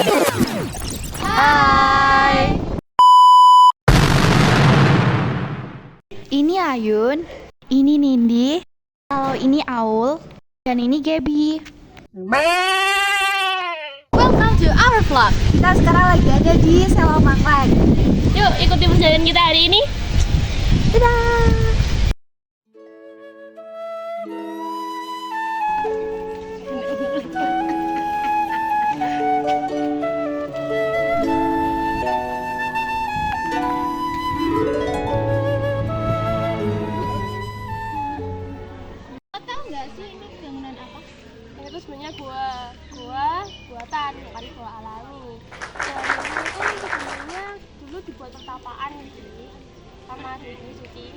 Hai. Ini Ayun, ini Nindi, kalau ini Aul, dan ini Gaby. Welcome to our vlog. Kita sekarang lagi ada di Sewa Manglang. Yuk ikuti perjalanan kita hari ini. Dadah. Tahu nggak sih ini bangunan apa? Itu sebenarnya gua buatan, bukan gua alami. Dan ini tuh sebenarnya dulu dibuat pertapaan sih sama Dewi Kini Suci.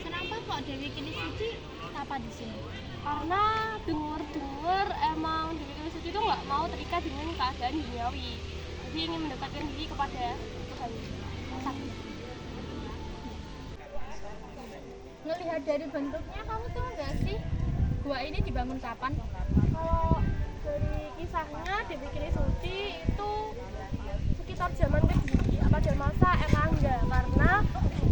Kenapa kok Dewi Kini Suci apa di sini? Karena dengar emang Dewi Kini Suci itu nggak mau terikat dengan keadaan duniawi. Jadi ingin mendekatkan diri kepada Tuhan Yang Sakti. Ngelihat dari bentuknya, kamu tahu nggak sih gua ini dibangun kapan? Kalau dari kisahnya Dewi Kini Suci itu sekitar zaman Kediri pada masa Erlangga, karena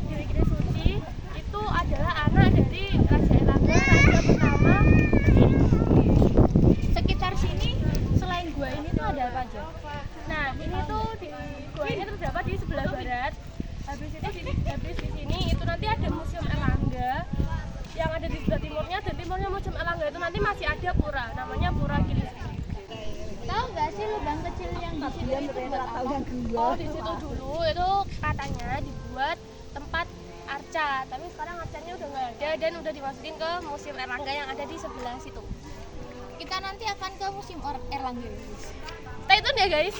Dewi Kini Suci itu adalah anak dari Raja Erlangga, raja pertama Kediri. Sekitar sini selain gua ini tuh ada apa aja? Nah ini tuh di gua ini terdapat di sebelah barat. Habis di sini itu nanti ada Museum Erlangga yang ada di sebelah timurnya, dan timurnya Museum Erlangga itu nanti masih ada pura, namanya Pura Kini Suci. Tahu nggak sih lubang kecil yang di situ itu buat apa? Oh di situ dulu itu katanya dibuat tempat arca, tapi sekarang arcanya udah nggak ada dan udah dimasukin ke Museum Erlangga yang ada di sebelah situ. Kita nanti akan ke Museum Erlangga, guys. Stay tune ya guys.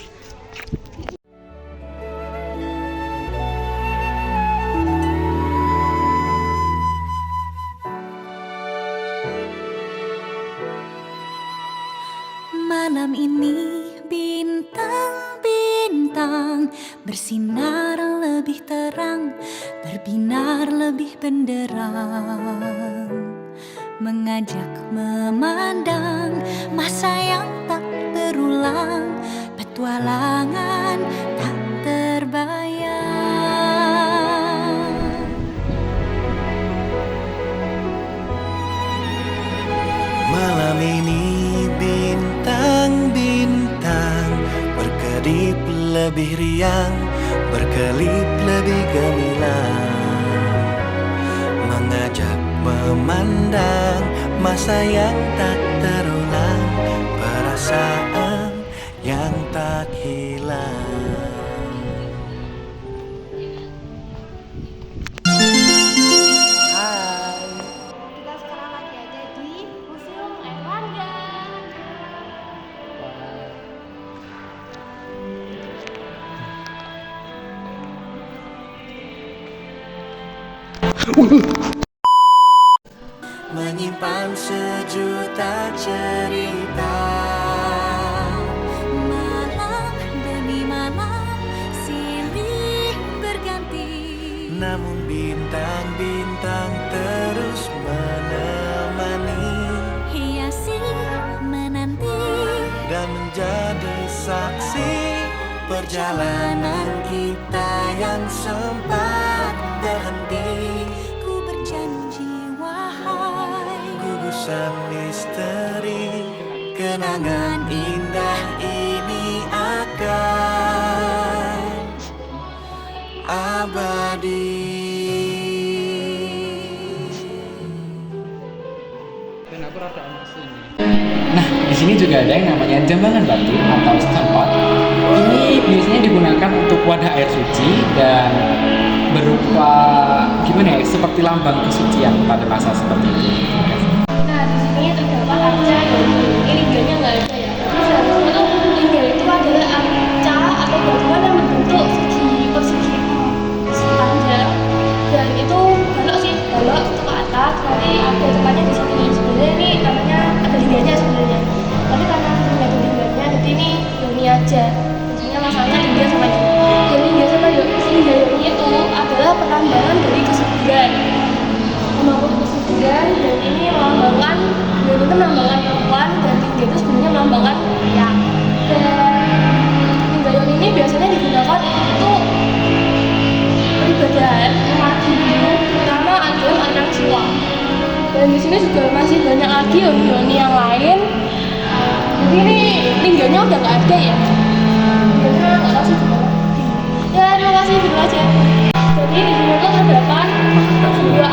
Malam ini bintang-bintang bersinar lebih terang, berbinar lebih benderang, mengajak memandang masa yang tak berulang, petualangan tak terbayang. Malam ini bintang-bintang berkedip lebih riang, berkelip lebih gemilang, mengajak memandang masa yang tak terulang, perasaan yang tak hilang. Kita sekarang lagi ada di Museum Erlangga. Menyimpan sejuta cerita, Malam demi malam silih berganti, namun bintang-bintang terus menemani hiasi menanti dan menjadi saksi perjalanan kita yang sempat berhenti. ku berjanji wahai Gugusan misteri kenangan indah ini akan abadi. Nah, di sini juga ada yang namanya jambangan batu atau stamppot. Ini biasanya digunakan untuk wadah air suci dan berupa gimana ya, seperti lambang kesucian pada masa seperti itu. Nah di sini terdapat arca dan ini lingganya nggak ada ya. Tapi seharusnya tuh lingga itu adalah arca atau batuan yang berbentuk persegi panjang, dan itu belok itu ke atas, nanti ada tempatnya di sini. Sebenarnya ini namanya ada lingganya sebenarnya, tapi karena nggak ada lingganya jadi ini Yoni aja. Biasanya masalahnya lingga sama Yoni. Dan lingga sama lingga Yoni itu adalah penambangan dari kesuburan, membangun kesuburan, dan ini melambangkan Yoni itu melambangkan perempuan dan lingga itu sebenarnya melambangkan pria. Dan Dan di sini juga masih banyak lagi yoni-yoni yang lain. Jadi ini lingganya udah nggak ada ya. Lingganya nggak tahu sih di mana. Ya terima kasih dulu aja. Jadi di sini tuh terdapat sebuah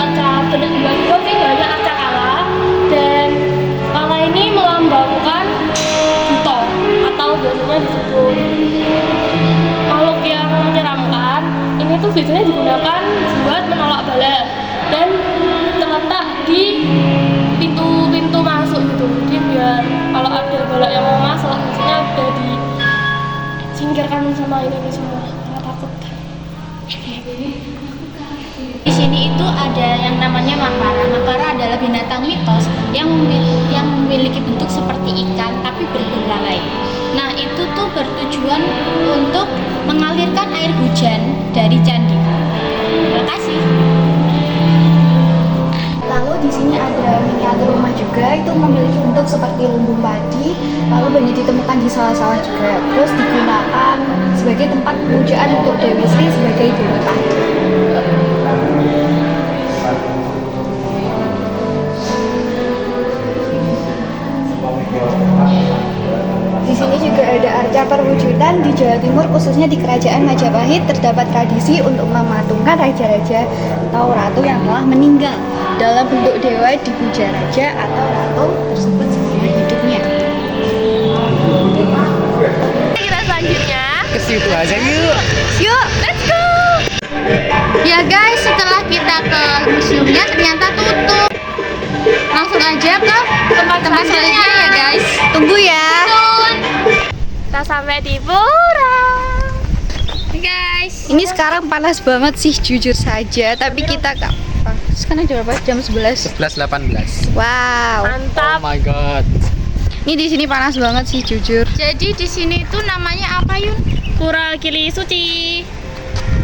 dua banyak acakala, dan kala ini melambangkan buto atau biasanya disebut makhluk yang menyeramkan. Ini tuh biasanya digunakan buat menolak bala dan terletak di pintu masuk gitu. Jadi biar kalau ada bala yang mau masuk biasanya udah disingkirkan sama ini semua karena takut. Di sini itu ada yang namanya makara. Makara adalah binatang mitos yang memiliki bentuk seperti ikan tapi berbelalai. Nah, itu tuh bertujuan untuk mengalirkan air hujan dari candi. Terima kasih. Lalu di sini ada miniatur rumah juga, itu memiliki bentuk seperti lumbung padi, lalu banyak ditemukan di sawah-sawah juga. Terus digunakan sebagai tempat pemujaan untuk Dewi Sri sebagai dewi padi. Di sini juga ada arca perwujudan. Di Jawa Timur khususnya di Kerajaan Majapahit terdapat tradisi untuk mematungkan raja-raja atau ratu yang telah meninggal dalam bentuk dewa dipuja raja atau ratu tersebut selama hidupnya. Kita selanjutnya Ke situ aja yuk. Yuk, let's go! Ya guys, setelah kita ke museumnya ternyata tutup. Langsung aja ke tempat selanjutnya ya guys. Tunggu ya. kita sampai di pura. Guys, Ini sekarang panas banget sih jujur saja, tapi kita kapan? Sekarang jam berapa? Jam 11. 11.18. Wow. Oh mantap. my god. Ini di sini panas banget sih jujur. Jadi di sini itu namanya apa, Yun? Pura Kili Suci.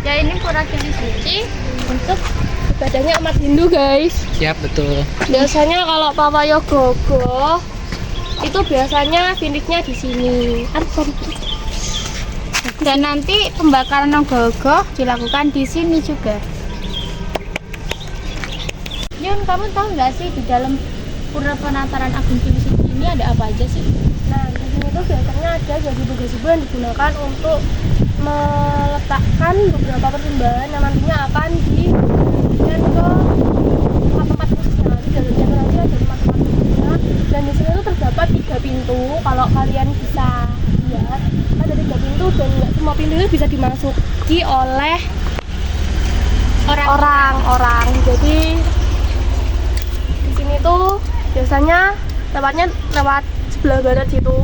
Ya, ini Pura Kili Suci. Untuk ibadahnya umat Hindu, guys. Siap, betul. Biasanya kalau Pawayo Gogo itu biasanya finishnya di sini. Dan nanti pembakaran Ogoh-ogoh dilakukan di sini juga. Yun, kamu tahu nggak sih di dalam Pura Penataran Agung Kili Suci ini ada apa aja sih? Nah, di sini tuh biasanya ada gazebo-gazebo yang digunakan untuk meletakkan beberapa persembahan yang nantinya akan diberikan ke tempat-tempat khususnya. Nanti dalamnya nanti ada tempat-tempat khususnya. Dan di sini tuh terdapat 3 pintu. Kalau kalian bisa lihat, ada 3 pintu dan nggak semua pintu itu bisa dimasuki oleh orang-orang. Jadi di sini tuh biasanya lewatnya lewat sebelah barat situ.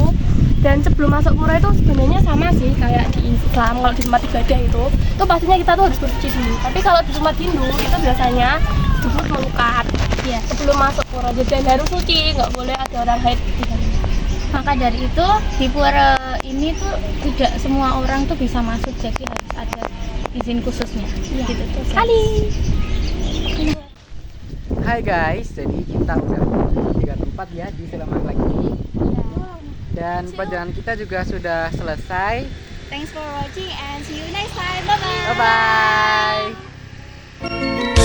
Dan sebelum masuk pura itu sebenarnya sama sih kayak di Islam. Kalau di tempat ibadah itu pastinya kita tuh harus bersuci dulu. Tapi kalau di tempat Hindu itu biasanya disebut melukat. Ya. Sebelum masuk pura, dan harus suci, nggak boleh ada orang haid di sana. Maka dari itu di pura ini tuh tidak semua orang tuh bisa masuk, jadi harus ada izin khususnya. Iya. Gitu tuh. Kali. Hai guys, jadi kita udah di 3 tempat ya di Sleman lagi. Dan perjalanan kita juga sudah selesai. Thanks for watching and see you next time. Bye bye. Bye bye.